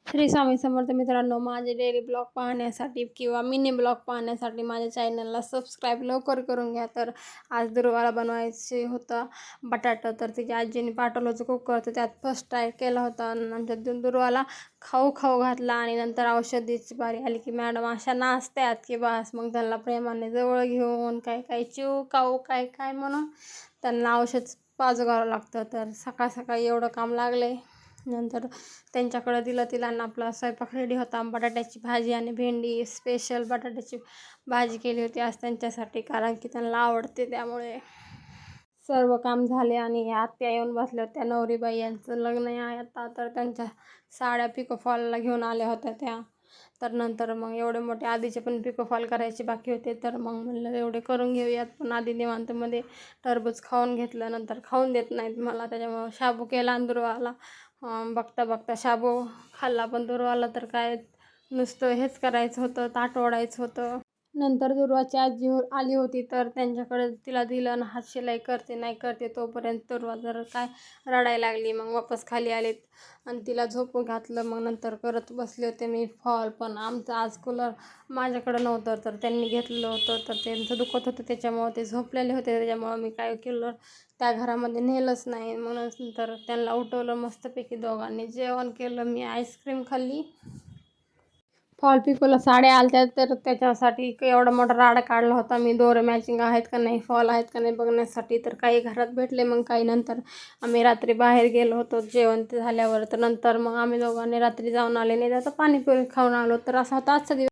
श्री स्वामी समर्थ मित्रांनो, माझे daily blog पाहण्यासाठी किंवा मिनी ब्लॉग पाहण्यासाठी माझ्या चॅनलला सबस्क्राईब लवकर करून घ्या. तर आज दुर्वाला बनवायचे होतं बटाटा, तर तिच्या आजीने पाठवलं होतं कुकर, तर त्यात फर्स्ट ट्राय केला होता. नंतर दुर्वाला खाऊ खाऊ घातला आणि नंतर औषधीची बारी आली की मॅडम अशा नाचत्यात की बस. मग त्यांना प्रेमाने जवळ घेऊन काय काय चिव काऊ काय काय म्हणून त्यांना औषध पाजगावं लागतं. तर सकाळ सकाळी एवढं काम लागले. नंतर त्यांच्याकडं दिलं तिला आणि आपला स्वयंपाक रेडी होता. बटाट्याची भाजी आणि भेंडी, स्पेशल बटाट्याची भाजी केली होती आज त्यांच्यासाठी, कारण की त्यांना आवडते. त्यामुळे सर्व काम झाले आणि आत्या येऊन बसल्या होत्या. नवरीबाई यांचं लग्न आहे आता, तर त्यांच्या साड्या पिको फॉलला घेऊन आल्या होत्या त्या. तर नंतर मग एवढे मोठे आधीचे पण पिको फॉल करायचे बाकी होते, तर मग म्हणलं एवढे करून घेऊयात. पण आधी निवांतमध्ये टरबूज खाऊन घेतलं, नंतर खाऊन देत नाहीत मला, त्याच्यामुळं शाबू केला आणि दुर्वाला बघता बघता शाबू खाल्ला. पण दुर्वाला तर काय नुसतं हेच करायचं होतं, ताट ओढायचं होतं. नंतर दुर्वाची आजी आली होती, तर त्यांच्याकडे तिला दिलं आणि हात शिलाई करते नाही करते तोपर्यंत दुर्वा जर काय रडायला लागली. मग वापस खाली आलेत आणि तिला झोपून घातलं. मग नंतर करत बसले होते मी फॉल. पण आमचं आज कूलर माझ्याकडं नव्हतं, तर त्यांनी घेतलेलं होतं, तर त्यांचं दुखत होतं त्याच्यामुळं ते झोपलेले होते. त्याच्यामुळं मी काय कूलर त्या घरामध्ये नेलंच नाही. म्हणून नंतर त्यांना उठवलं, मस्तपैकी दोघांनी जेवण केलं, मी आईस्क्रीम खाल्ली. फॉल पिकोला साड्या आल्या तर त्याच्यासाठी एवढा मोठा राडा काढला होता मी. दोरे मॅचिंग आहेत का नाही, फॉल आहेत का नाही बघण्यासाठी. तर काही घरात भेटले, मग काही नंतर आम्ही रात्री बाहेर गेलो होतो जेवण ते झाल्यावर. तर नंतर मग आम्ही दोघांनी रात्री जाऊन आले, नाही तर पाणीपुरी खाऊन आलो. तर असा होता आजचा दिवस.